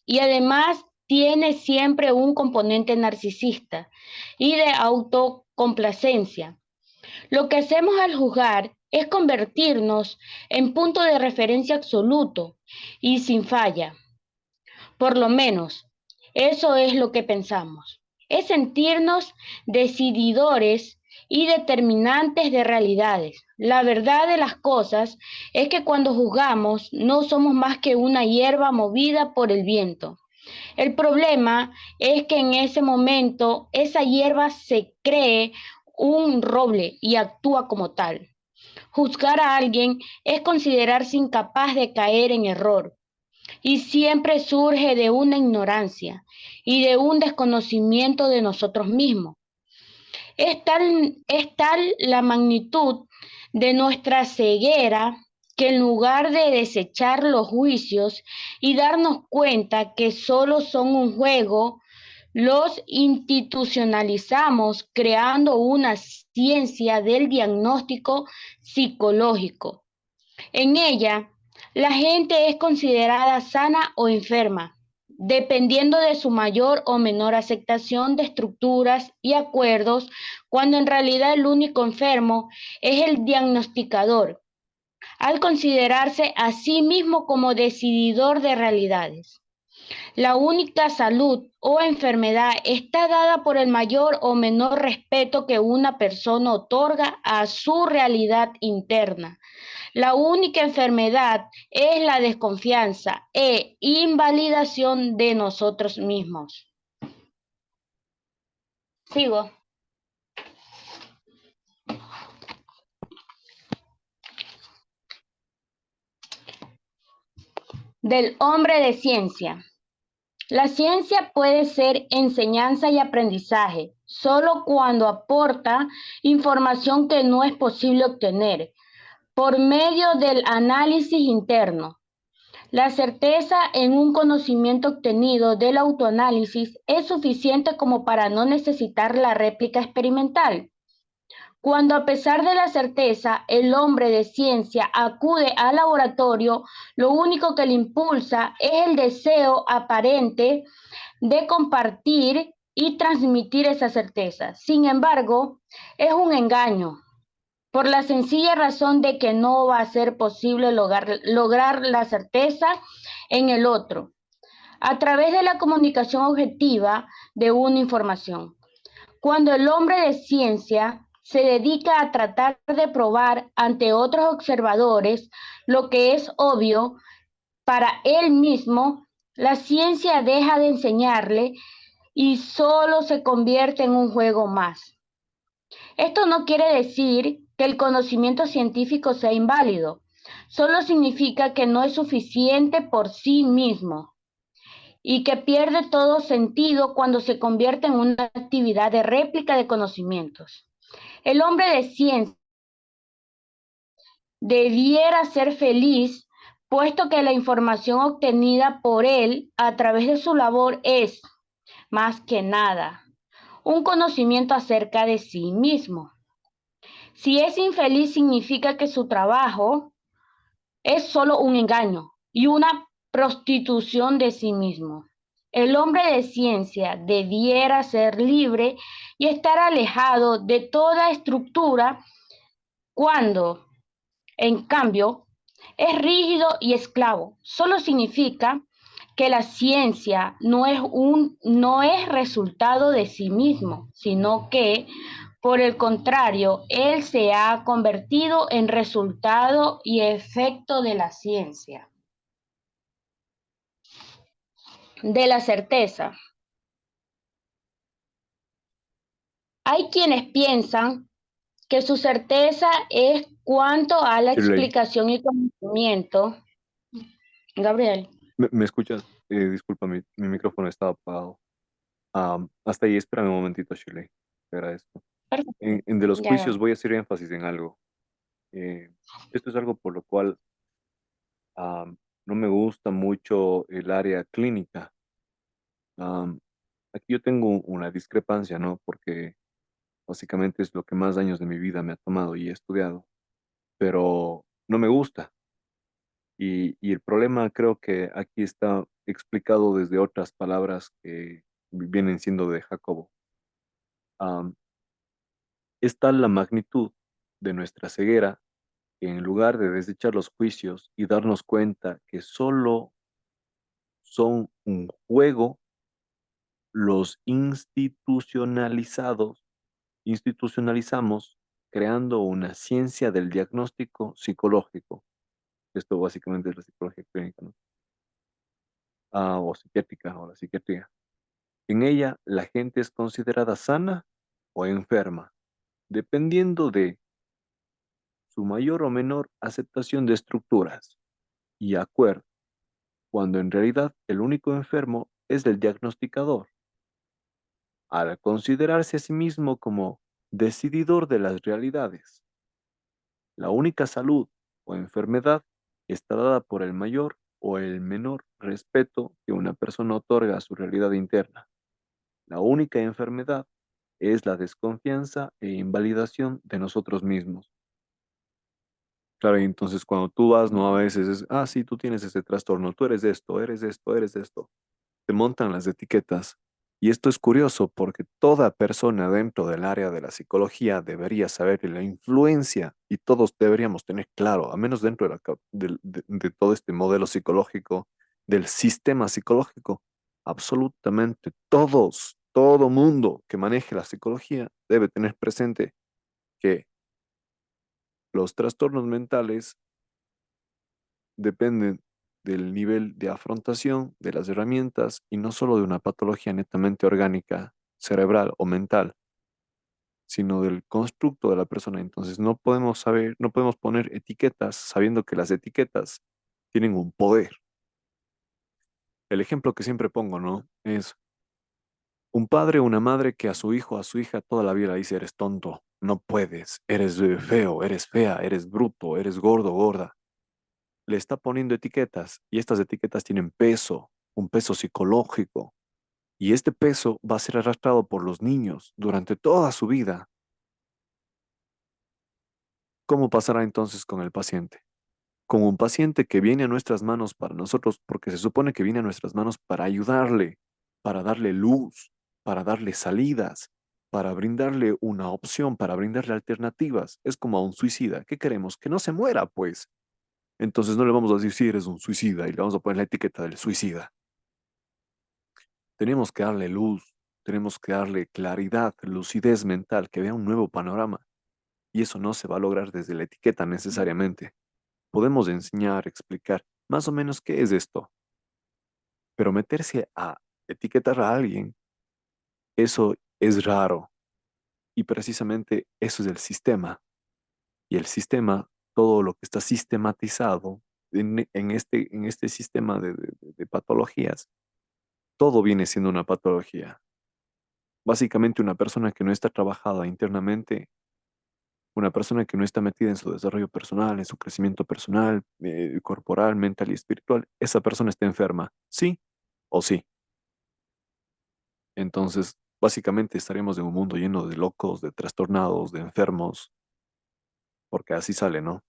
y además tiene siempre un componente narcisista y de autocomplacencia. Lo que hacemos al juzgar es convertirnos en punto de referencia absoluto y sin falla. Por lo menos, eso es lo que pensamos. Es sentirnos decididores y determinantes de realidades. La verdad de las cosas es que cuando juzgamos no somos más que una hierba movida por el viento. El problema es que en ese momento esa hierba se cree un roble y actúa como tal. Juzgar a alguien es considerarse incapaz de caer en error y siempre surge de una ignorancia y de un desconocimiento de nosotros mismos. Es tal la magnitud de nuestra ceguera que en lugar de desechar los juicios y darnos cuenta que solo son un juego, los institucionalizamos creando una ciencia del diagnóstico psicológico. En ella, la gente es considerada sana o enferma, dependiendo de su mayor o menor aceptación de estructuras y acuerdos, cuando en realidad el único enfermo es el diagnosticador, al considerarse a sí mismo como decididor de realidades. La única salud o enfermedad está dada por el mayor o menor respeto que una persona otorga a su realidad interna. La única enfermedad es la desconfianza e invalidación de nosotros mismos. Sigo. Del hombre de ciencia. La ciencia puede ser enseñanza y aprendizaje solo cuando aporta información que no es posible obtener por medio del análisis interno. La certeza en un conocimiento obtenido del autoanálisis es suficiente como para no necesitar la réplica experimental. Cuando a pesar de la certeza el hombre de ciencia acude al laboratorio, lo único que le impulsa es el deseo aparente de compartir y transmitir esa certeza. Sin embargo, es un engaño, por la sencilla razón de que no va a ser posible lograr la certeza en el otro, a través de la comunicación objetiva de una información. Cuando el hombre de ciencia se dedica a tratar de probar ante otros observadores lo que es obvio para él mismo, la ciencia deja de enseñarle y solo se convierte en un juego más. Esto no quiere decir que el conocimiento científico sea inválido, solo significa que no es suficiente por sí mismo y que pierde todo sentido cuando se convierte en una actividad de réplica de conocimientos. El hombre de ciencia debiera ser feliz, puesto que la información obtenida por él a través de su labor es, más que nada, un conocimiento acerca de sí mismo. Si es infeliz, significa que su trabajo es solo un engaño y una prostitución de sí mismo. El hombre de ciencia debiera ser libre y estar alejado de toda estructura cuando, en cambio, es rígido y esclavo. Solo significa que la ciencia no es resultado de sí mismo, sino que, por el contrario, él se ha convertido en resultado y efecto de la ciencia. De la certeza. Hay quienes piensan que su certeza es cuanto a la Shirley, explicación y conocimiento. Gabriel. ¿me escuchas? Disculpa, mi micrófono estaba apagado. Hasta ahí, espérame un momentito, Shirley. Te agradezco. Perfecto. En de los Ya, juicios voy a hacer énfasis en algo. Esto es algo por lo cual no me gusta mucho el área clínica. Am, Aquí yo tengo una discrepancia, ¿no? Porque básicamente es lo que más años de mi vida me ha tomado y he estudiado, pero no me gusta. Y el problema creo que aquí está explicado desde otras palabras que vienen siendo de Jacobo. Am, es tal la magnitud de nuestra ceguera que en lugar de desechar los juicios y darnos cuenta que solo son un juego, los institucionalizamos creando una ciencia del diagnóstico psicológico. Esto básicamente es la psicología clínica, ¿no? O psiquiátrica o la psiquiatría. En ella, la gente es considerada sana o enferma, dependiendo de su mayor o menor aceptación de estructuras y acuerdo, cuando en realidad el único enfermo es el diagnosticador, al considerarse a sí mismo como decididor de las realidades. La única salud o enfermedad está dada por el mayor o el menor respeto que una persona otorga a su realidad interna. La única enfermedad es la desconfianza e invalidación de nosotros mismos. Claro, y entonces cuando tú vas, no a veces es, sí, tú tienes ese trastorno, tú eres esto, eres esto, eres esto. Te montan las etiquetas. Y esto es curioso porque toda persona dentro del área de la psicología debería saber la influencia y todos deberíamos tener claro, al menos dentro de, de todo este modelo psicológico, del sistema psicológico, absolutamente todos, todo mundo que maneje la psicología debe tener presente que los trastornos mentales dependen del nivel de afrontación de las herramientas y no solo de una patología netamente orgánica, cerebral o mental, sino del constructo de la persona. Entonces no podemos saber, no podemos poner etiquetas sabiendo que las etiquetas tienen un poder. El ejemplo que siempre pongo, ¿no? Es un padre o una madre que a su hijo, a su hija toda la vida le dice, eres tonto, no puedes, eres feo, eres fea, eres bruto, eres gordo, gorda. Le está poniendo etiquetas y estas etiquetas tienen peso, un peso psicológico. Y este peso va a ser arrastrado por los niños durante toda su vida. ¿Cómo pasará entonces con el paciente? Con un paciente que viene a nuestras manos para nosotros, porque se supone que viene a nuestras manos para ayudarle, para darle luz, para darle salidas, para brindarle una opción, para brindarle alternativas. Es como a un suicida. ¿Qué queremos? Que no se muera, pues. Entonces no le vamos a decir si eres un suicida y le vamos a poner la etiqueta del suicida. Tenemos que darle luz, tenemos que darle claridad, lucidez mental, que vea un nuevo panorama. Y eso no se va a lograr desde la etiqueta necesariamente. Podemos enseñar, explicar más o menos qué es esto, pero meterse a etiquetar a alguien, eso es raro. Y precisamente eso es el sistema. Y el sistema, todo lo que está sistematizado en este sistema de patologías, todo viene siendo una patología. Básicamente una persona que no está trabajada internamente, una persona que no está metida en su desarrollo personal, en su crecimiento personal, corporal, mental y espiritual, esa persona está enferma, sí o sí. Entonces, básicamente estaremos en un mundo lleno de locos, de trastornados, de enfermos, porque así sale, ¿no?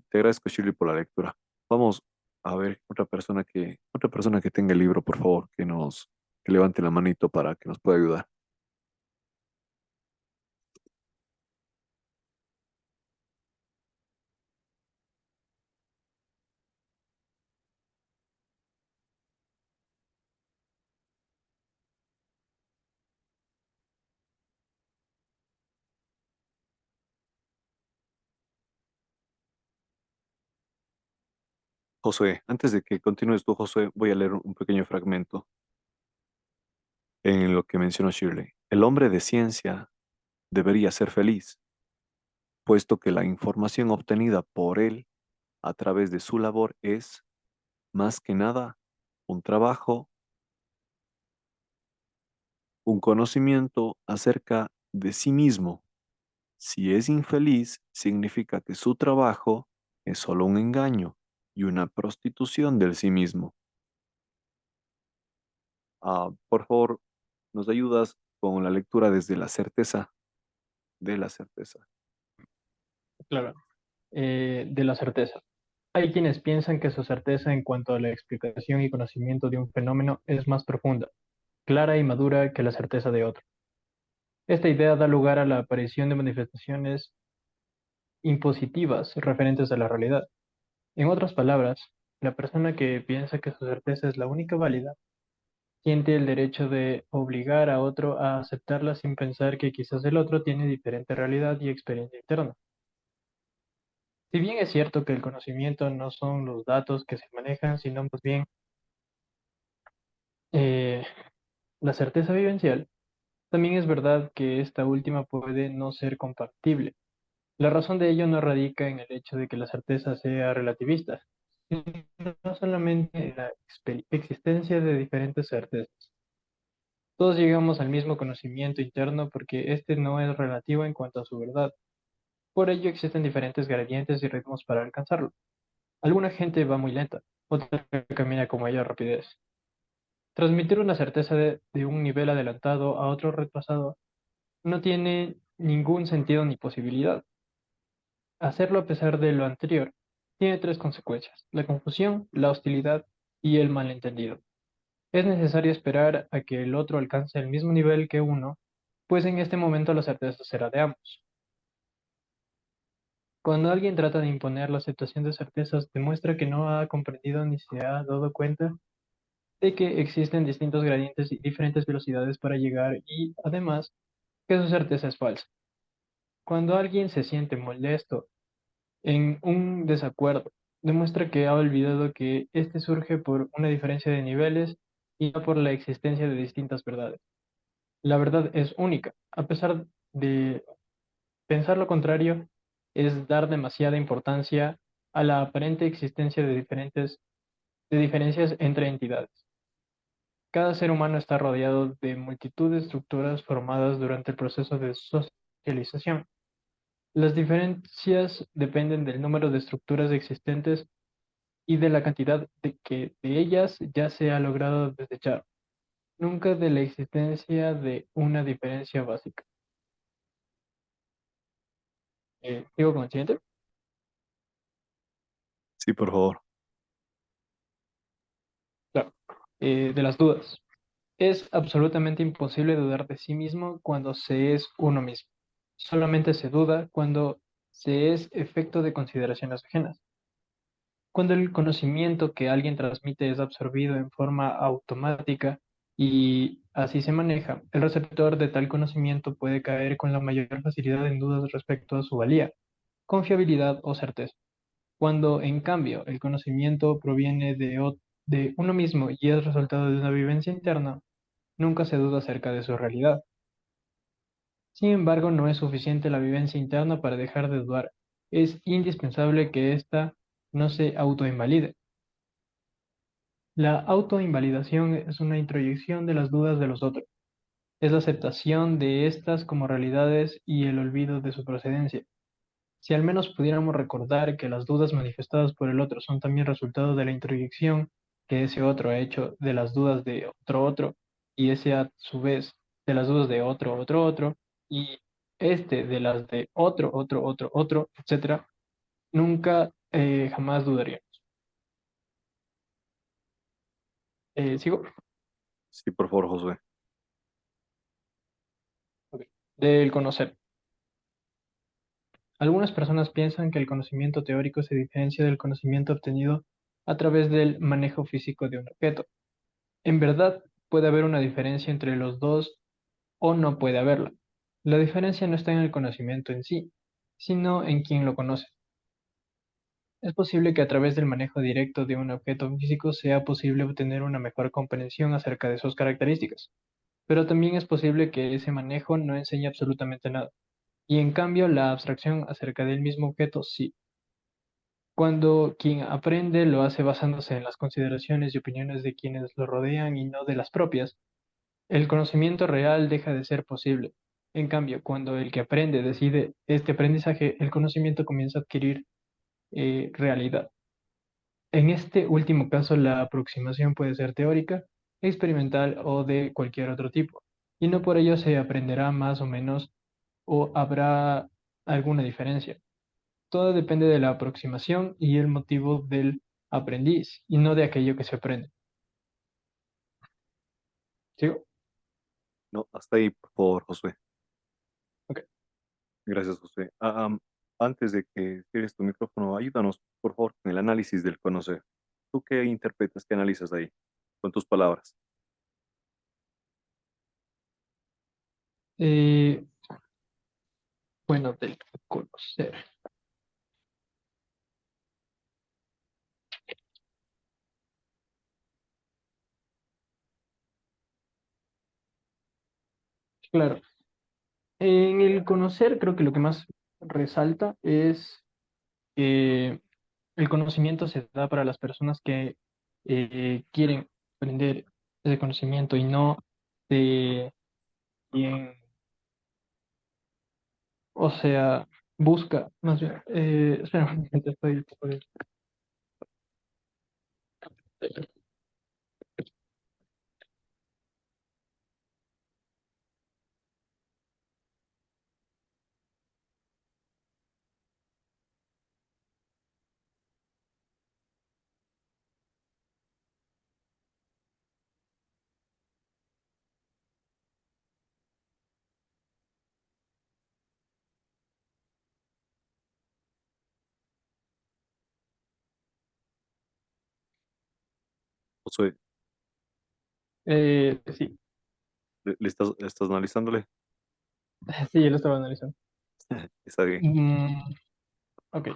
Te agradezco, Shirley, por la lectura. Vamos a ver otra persona que tenga el libro, por favor, que levante la manito para que nos pueda ayudar. Josué, antes de que continúes tú, Josué, voy a leer un pequeño fragmento en lo que mencionó Shirley. El hombre de ciencia debería ser feliz, puesto que la información obtenida por él a través de su labor es, más que nada, un trabajo, un conocimiento acerca de sí mismo. Si es infeliz, significa que su trabajo es solo un engaño y una prostitución del sí mismo. Por favor, ¿nos ayudas con la lectura desde la certeza de la certeza? Claro, de la certeza. Hay quienes piensan que su certeza en cuanto a la explicación y conocimiento de un fenómeno es más profunda, clara y madura que la certeza de otro. Esta idea da lugar a la aparición de manifestaciones impositivas referentes a la realidad. En otras palabras, la persona que piensa que su certeza es la única válida, siente el derecho de obligar a otro a aceptarla sin pensar que quizás el otro tiene diferente realidad y experiencia interna. Si bien es cierto que el conocimiento no son los datos que se manejan, sino más bien eh, la certeza vivencial, También es verdad que esta última puede no ser compatible. La razón de ello no radica en el hecho de que la certeza sea relativista, sino solamente en la existencia de diferentes certezas. Todos llegamos al mismo conocimiento interno porque este no es relativo en cuanto a su verdad. Por ello existen diferentes gradientes y ritmos para alcanzarlo. Alguna gente va muy lenta, otra camina con mayor rapidez. Transmitir una certeza de un nivel adelantado a otro retrasado no tiene ningún sentido ni posibilidad. Hacerlo a pesar de lo anterior tiene tres consecuencias: la confusión, la hostilidad y el malentendido. Es necesario esperar a que el otro alcance el mismo nivel que uno, pues en este momento la certeza será de ambos. Cuando alguien trata de imponer la aceptación de certezas, demuestra que no ha comprendido ni se ha dado cuenta de que existen distintos gradientes y diferentes velocidades para llegar y, además, que su certeza es falsa. Cuando alguien se siente molesto en un desacuerdo, demuestra que ha olvidado que este surge por una diferencia de niveles y no por la existencia de distintas verdades. La verdad es única. A pesar de pensar lo contrario, es dar demasiada importancia a la aparente existencia de diferencias entre entidades. Cada ser humano está rodeado de multitud de estructuras formadas durante el proceso de socialización. Las diferencias dependen del número de estructuras existentes y de la cantidad de ellas ya se ha logrado desechar, nunca de la existencia de una diferencia básica. ¿Sigo con el siguiente? Sí, por favor. Claro. De las dudas. Es absolutamente imposible dudar de sí mismo cuando se es uno mismo. Solamente se duda cuando se es efecto de consideraciones ajenas. Cuando el conocimiento que alguien transmite es absorbido en forma automática y así se maneja, el receptor de tal conocimiento puede caer con la mayor facilidad en dudas respecto a su valía, confiabilidad o certeza. Cuando, en cambio, el conocimiento proviene de uno mismo y es resultado de una vivencia interna, nunca se duda acerca de su realidad. Sin embargo, no es suficiente la vivencia interna para dejar de dudar. Es indispensable que ésta no se autoinvalide. La autoinvalidación es una introyección de las dudas de los otros. Es la aceptación de estas como realidades y el olvido de su procedencia. Si al menos pudiéramos recordar que las dudas manifestadas por el otro son también resultado de la introyección que ese otro ha hecho de las dudas de otro, y ese a su vez de las dudas de otro, y este de las de otro, etcétera, nunca jamás dudaríamos. ¿Sigo? Sí, por favor, Josué. Ok. Del conocer. Algunas personas piensan que el conocimiento teórico se diferencia del conocimiento obtenido a través del manejo físico de un objeto. En verdad, puede haber una diferencia entre los dos o no puede haberla. La diferencia no está en el conocimiento en sí, sino en quien lo conoce. Es posible que a través del manejo directo de un objeto físico sea posible obtener una mejor comprensión acerca de sus características, pero también es posible que ese manejo no enseñe absolutamente nada, y en cambio la abstracción acerca del mismo objeto sí. Cuando quien aprende lo hace basándose en las consideraciones y opiniones de quienes lo rodean y no de las propias, el conocimiento real deja de ser posible. En cambio, cuando el que aprende decide este aprendizaje, el conocimiento comienza a adquirir realidad. En este último caso, la aproximación puede ser teórica, experimental o de cualquier otro tipo, y no por ello se aprenderá más o menos o habrá alguna diferencia. Todo depende de la aproximación y el motivo del aprendiz, y no de aquello que se aprende. ¿Sigo? No, hasta ahí, por favor, Josué. Ok. Gracias, Josué. Antes de que cierres tu micrófono, ayúdanos, por favor, con el análisis del conocer. ¿Tú qué interpretas, qué analizas ahí, con tus palabras? Eh, bueno, del conocer. Claro. En el conocer, creo que lo que más resalta es que el conocimiento se da para las personas que quieren aprender ese conocimiento y no de quien, o sea, busca, más bien, espera un momento, Josué, sí, ¿le estás analizándole? sí, yo lo estaba analizando. Está bien. Ok.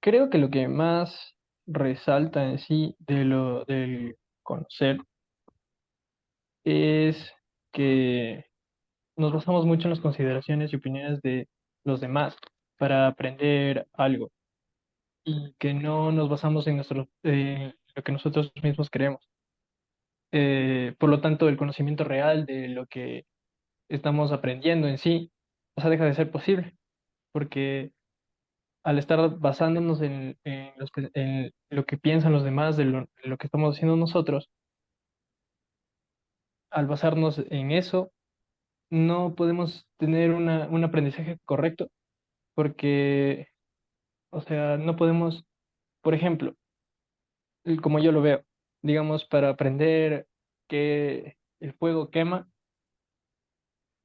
Creo que lo que más resalta en sí del conocer es que nos basamos mucho en las consideraciones y opiniones de los demás para aprender algo y que no nos basamos en lo que nosotros mismos creemos. Por lo tanto, el conocimiento real de lo que estamos aprendiendo en sí, o sea, deja de ser posible, porque al estar basándonos en lo que piensan los demás de lo que estamos haciendo nosotros, al basarnos en eso, no podemos tener un aprendizaje correcto, porque, o sea, no podemos, por ejemplo, como yo lo veo, digamos, para aprender que el fuego quema,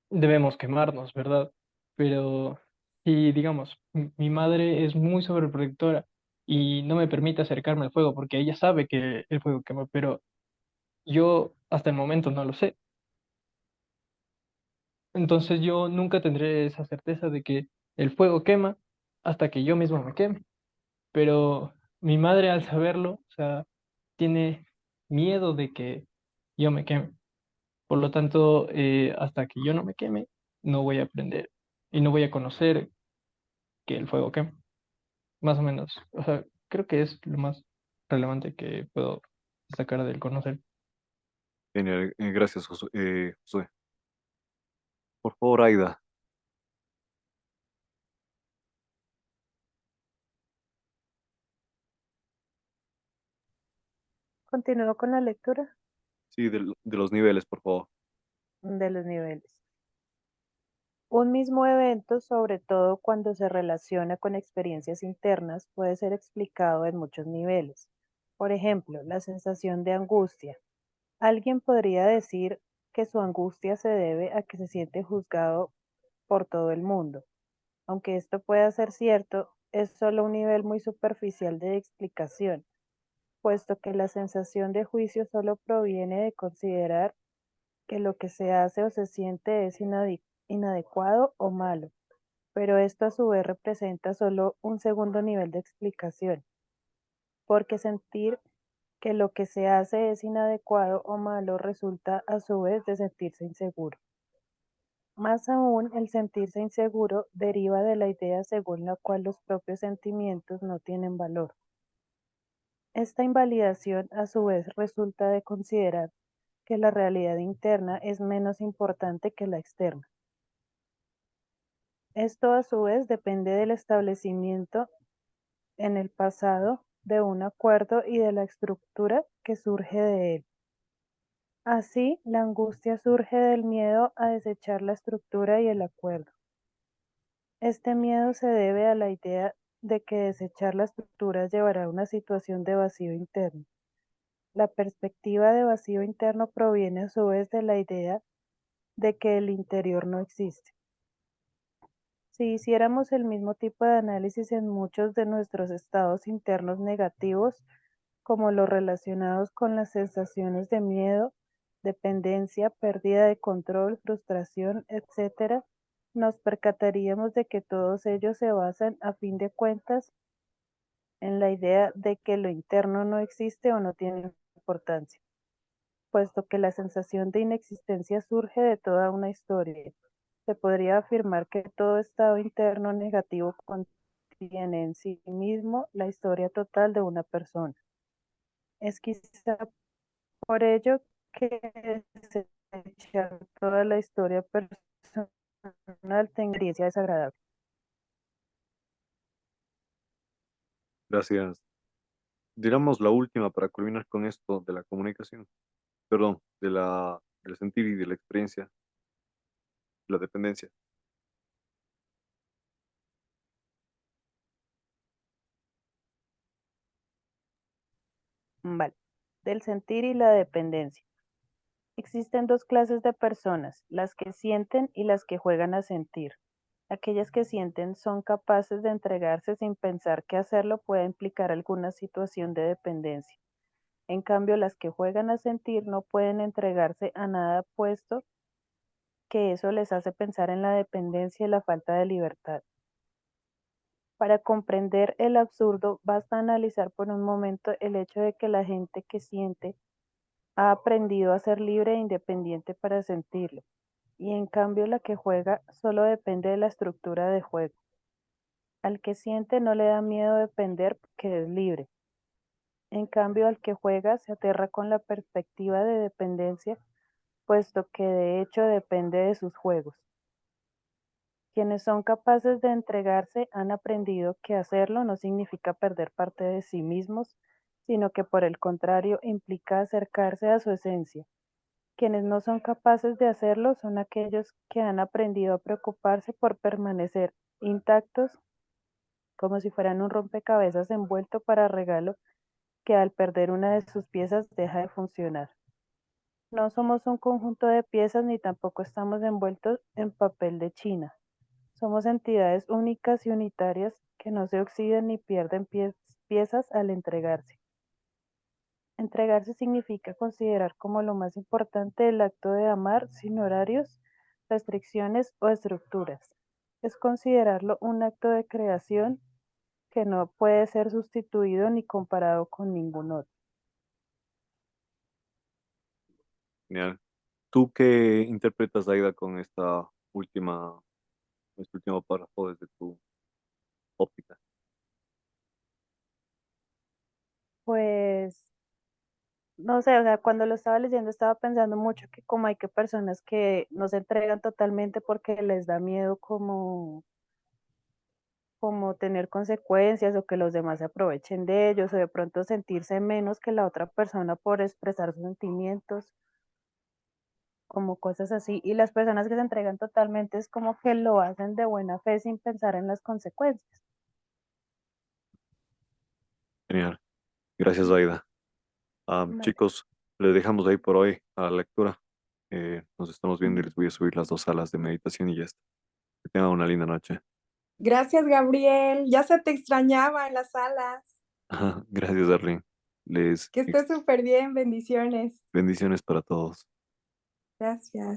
debemos quemarnos, ¿verdad? Pero si, digamos, mi madre es muy sobreprotectora y no me permite acercarme al fuego porque ella sabe que el fuego quema, pero yo hasta el momento no lo sé. Entonces yo nunca tendré esa certeza de que el fuego quema hasta que yo mismo me queme. Pero mi madre al saberlo, o sea, tiene miedo de que yo me queme. Por lo tanto, hasta que yo no me queme, no voy a aprender y no voy a conocer que el fuego quema. Más o menos. O sea, creo que es lo más relevante que puedo sacar del conocer. Genial. Gracias, Josué. Por favor, Aida. Continúo con la lectura Sí, de los niveles, por favor. de los niveles. Un mismo evento, sobre todo cuando se relaciona con experiencias internas, puede ser explicado en muchos niveles. Por ejemplo, la sensación de angustia. Alguien podría decir que su angustia se debe a que se siente juzgado por todo el mundo. Aunque esto pueda ser cierto, es solo un nivel muy superficial de explicación, puesto que la sensación de juicio solo proviene de considerar que lo que se hace o se siente es inadecuado o malo, pero esto a su vez representa solo un segundo nivel de explicación, porque sentir que lo que se hace es inadecuado o malo resulta a su vez de sentirse inseguro. Más aún, el sentirse inseguro deriva de la idea según la cual los propios sentimientos no tienen valor. Esta invalidación a su vez resulta de considerar que la realidad interna es menos importante que la externa. Esto a su vez depende del establecimiento en el pasado de un acuerdo y de la estructura que surge de él. Así, la angustia surge del miedo a desechar la estructura y el acuerdo. Este miedo se debe a la idea de que desechar la estructura llevará a una situación de vacío interno. La perspectiva de vacío interno proviene a su vez de la idea de que el interior no existe. Si hiciéramos el mismo tipo de análisis en muchos de nuestros estados internos negativos, como los relacionados con las sensaciones de miedo, dependencia, pérdida de control, frustración, etc., nos percataríamos de que todos ellos se basan, a fin de cuentas, en la idea de que lo interno no existe o no tiene importancia. puesto que la sensación de inexistencia surge de toda una historia. Se podría afirmar que todo estado interno negativo contiene en sí mismo la historia total de una persona. Es quizá por ello que desechar toda la historia personal tenga experiencia desagradable. Gracias. Digamos la última para culminar con esto de la comunicación, perdón, del sentir y de la experiencia, la dependencia. Vale. Del sentir y la dependencia. Existen dos clases de personas, las que sienten y las que juegan a sentir. Aquellas que sienten son capaces de entregarse sin pensar que hacerlo puede implicar alguna situación de dependencia. En cambio, las que juegan a sentir no pueden entregarse a nada puesto que eso les hace pensar en la dependencia y la falta de libertad. Para comprender el absurdo, basta analizar por un momento el hecho de que la gente que siente ha aprendido a ser libre e independiente para sentirlo, y en cambio la que juega solo depende de la estructura de juego. Al que siente no le da miedo depender porque es libre. En cambio, al que juega se aterra con la perspectiva de dependencia, puesto que de hecho depende de sus juegos. Quienes son capaces de entregarse han aprendido que hacerlo no significa perder parte de sí mismos, sino que por el contrario implica acercarse a su esencia. Quienes no son capaces de hacerlo son aquellos que han aprendido a preocuparse por permanecer intactos, como si fueran un rompecabezas envuelto para regalo que al perder una de sus piezas deja de funcionar. No somos un conjunto de piezas ni tampoco estamos envueltos en papel de China. Somos entidades únicas y unitarias que no se oxidan ni pierden piezas al entregarse. Entregarse significa considerar como lo más importante el acto de amar sin horarios, restricciones o estructuras. Es considerarlo un acto de creación que no puede ser sustituido ni comparado con ningún otro. Genial. ¿Tú qué interpretas, Aida, con este último párrafo desde tu óptica? Pues, no sé, o sea, cuando lo estaba leyendo estaba pensando mucho que como hay que personas que no se entregan totalmente porque les da miedo como tener consecuencias o que los demás se aprovechen de ellos o de pronto sentirse menos que la otra persona por expresar sus sentimientos, como cosas así. Y las personas que se entregan totalmente es como que lo hacen de buena fe sin pensar en las consecuencias. Genial. Gracias, Aida. Vale. Chicos, les dejamos ahí por hoy a la lectura. Nos estamos viendo y les voy a subir las 2 salas de meditación y ya está. Que tengan una linda noche. Gracias, Gabriel. Ya se te extrañaba en las salas. Gracias, Darlene. Que estés súper bien. Bendiciones. Bendiciones para todos. Gracias.